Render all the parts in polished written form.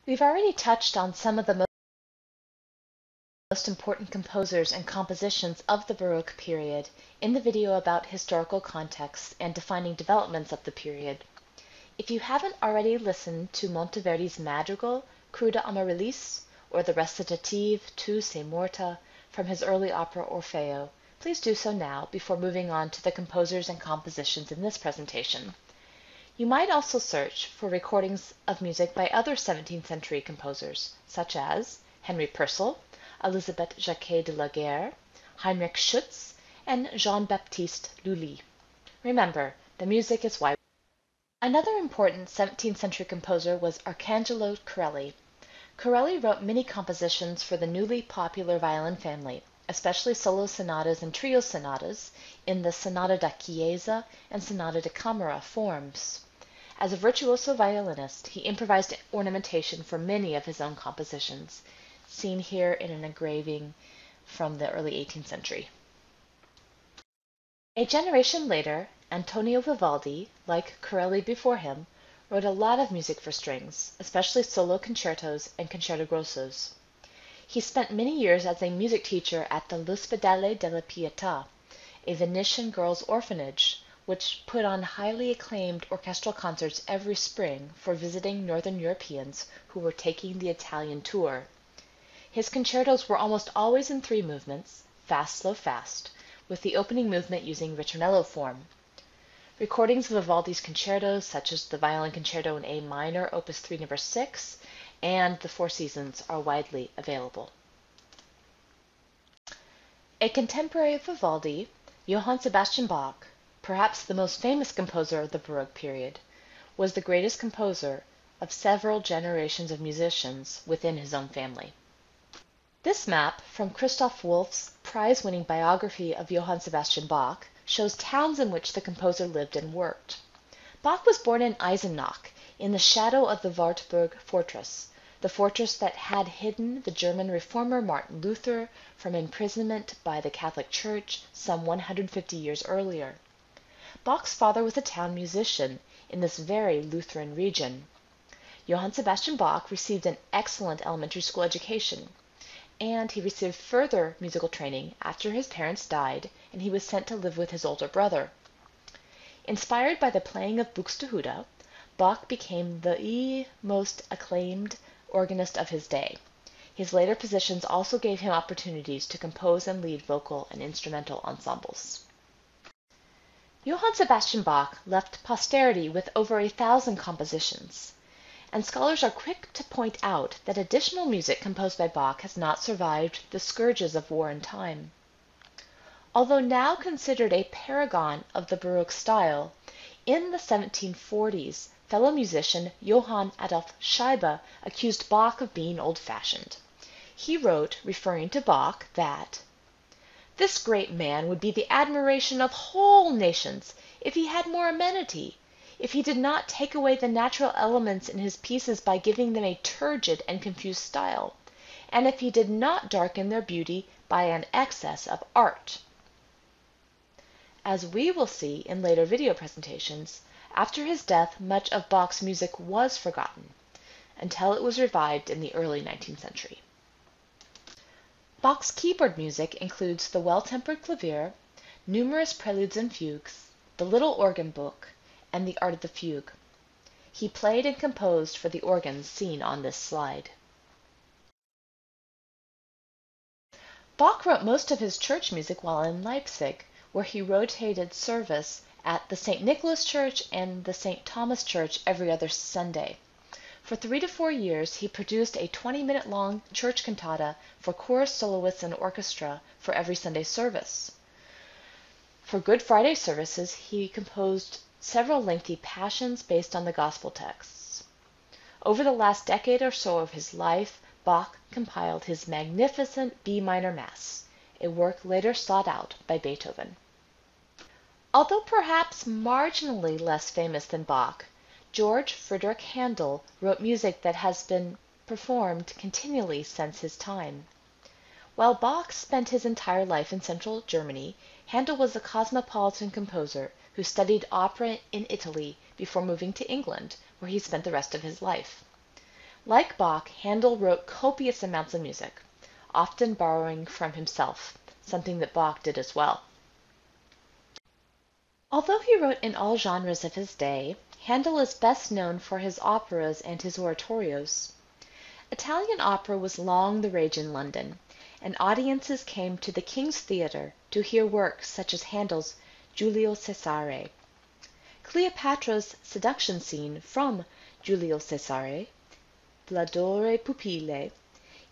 We've already touched on some of the most important composers and compositions of the Baroque period in the video about historical context and defining developments of the period. If you haven't already listened to Monteverdi's Madrigal, Cruda Amaryllis, or the recitative Tu sei morta from his early opera Orfeo, please do so now before moving on to the composers and compositions in this presentation. You might also search for recordings of music by other 17th century composers, such as Henry Purcell, Elisabeth Jacquet de la Guerre, Heinrich Schütz, and Jean-Baptiste Lully. Remember, the music is why. Another important 17th century composer was Arcangelo Corelli. Corelli wrote many compositions for the newly popular violin family, especially solo sonatas and trio sonatas in the Sonata da Chiesa and Sonata da Camera forms. As a virtuoso violinist, he improvised ornamentation for many of his own compositions, seen here in an engraving from the early 18th century. A generation later, Antonio Vivaldi, like Corelli before him, wrote a lot of music for strings, especially solo concertos and concerto grossos. He spent many years as a music teacher at the L'Ospedale della Pietà, a Venetian girls' orphanage, which put on highly acclaimed orchestral concerts every spring for visiting Northern Europeans who were taking the Italian tour. His concertos were almost always in 3 movements, fast, slow, fast, with the opening movement using ritornello form. Recordings of Vivaldi's concertos, such as the Violin Concerto in A minor, Opus 3, No. 6, and the Four Seasons, are widely available. A contemporary of Vivaldi, Johann Sebastian Bach, perhaps the most famous composer of the Baroque period, was the greatest composer of several generations of musicians within his own family. This map from Christoph Wolff's prize-winning biography of Johann Sebastian Bach shows towns in which the composer lived and worked. Bach was born in Eisenach, in the shadow of the Wartburg fortress, the fortress that had hidden the German reformer Martin Luther from imprisonment by the Catholic Church some 150 years earlier. Bach's father was a town musician in this very Lutheran region. Johann Sebastian Bach received an excellent elementary school education, and he received further musical training after his parents died and he was sent to live with his older brother. Inspired by the playing of Buxtehude, Bach became the most acclaimed organist of his day. His later positions also gave him opportunities to compose and lead vocal and instrumental ensembles. Johann Sebastian Bach left posterity with over 1,000 compositions, and scholars are quick to point out that additional music composed by Bach has not survived the scourges of war and time. Although now considered a paragon of the Baroque style, in the 1740s, fellow musician Johann Adolf Scheibe accused Bach of being old-fashioned. He wrote, referring to Bach, that "This great man would be the admiration of whole nations if he had more amenity, if he did not take away the natural elements in his pieces by giving them a turgid and confused style, and if he did not darken their beauty by an excess of art." As we will see in later video presentations, after his death much of Bach's music was forgotten, until it was revived in the early 19th century. Bach's keyboard music includes the Well-Tempered Clavier, numerous preludes and fugues, the Little Organ Book, and the Art of the Fugue. He played and composed for the organs seen on this slide. Bach wrote most of his church music while in Leipzig, where he rotated service at the St. Nicholas Church and the St. Thomas Church every other Sunday. For 3 to 4 years, he produced a 20-minute-long church cantata for chorus soloists and orchestra for every Sunday service. For Good Friday services, he composed several lengthy passions based on the gospel texts. Over the last decade or so of his life, Bach compiled his magnificent B minor Mass, a work later sought out by Beethoven. Although perhaps marginally less famous than Bach, George Friedrich Handel wrote music that has been performed continually since his time. While Bach spent his entire life in central Germany, Handel was a cosmopolitan composer who studied opera in Italy before moving to England, where he spent the rest of his life. Like Bach, Handel wrote copious amounts of music, often borrowing from himself, something that Bach did as well. Although he wrote in all genres of his day, Handel is best known for his operas and his oratorios. Italian opera was long the rage in London, and audiences came to the King's Theatre to hear works such as Handel's Giulio Cesare. Cleopatra's seduction scene from Giulio Cesare, Bladore pupille,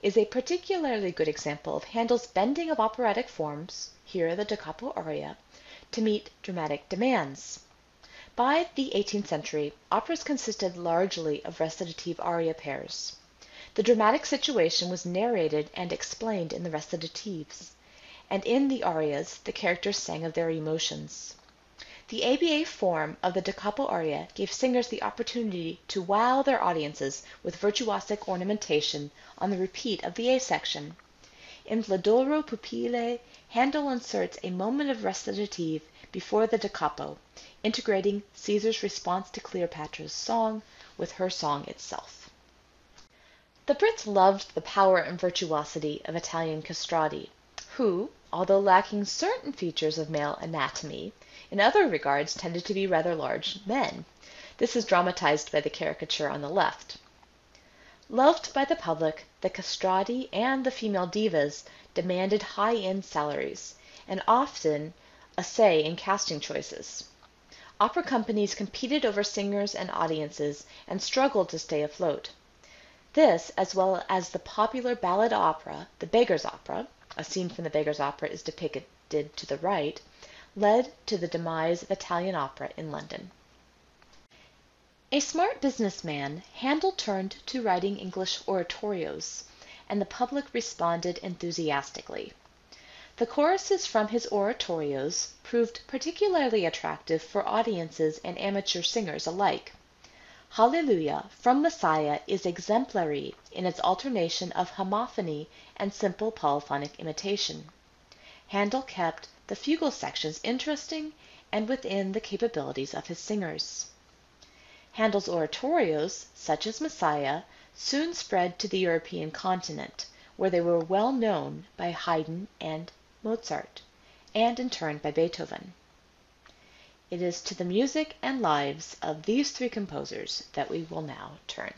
is a particularly good example of Handel's bending of operatic forms, here the da capo aria, to meet dramatic demands. By the 18th century, operas consisted largely of recitative aria pairs. The dramatic situation was narrated and explained in the recitatives, and in the arias the characters sang of their emotions. The ABA form of the da capo aria gave singers the opportunity to wow their audiences with virtuosic ornamentation on the repeat of the A section. In Bladoro pupille, Handel inserts a moment of recitative before the da capo, integrating Caesar's response to Cleopatra's song with her song itself. The Brits loved the power and virtuosity of Italian castrati, who, although lacking certain features of male anatomy, in other regards tended to be rather large men. This is dramatized by the caricature on the left. Loved by the public, the castrati and the female divas demanded high-end salaries, and often a say in casting choices. Opera companies competed over singers and audiences and struggled to stay afloat. This, as well as the popular ballad opera, The Beggar's Opera, a scene from The Beggar's Opera is depicted to the right, led to the demise of Italian opera in London. A smart businessman, Handel turned to writing English oratorios, and the public responded enthusiastically. The choruses from his oratorios proved particularly attractive for audiences and amateur singers alike. Hallelujah from Messiah is exemplary in its alternation of homophony and simple polyphonic imitation. Handel kept the fugal sections interesting and within the capabilities of his singers. Handel's oratorios, such as Messiah, soon spread to the European continent, where they were well known by Haydn and Mozart, and in turn by Beethoven. It is to the music and lives of these three composers that we will now turn.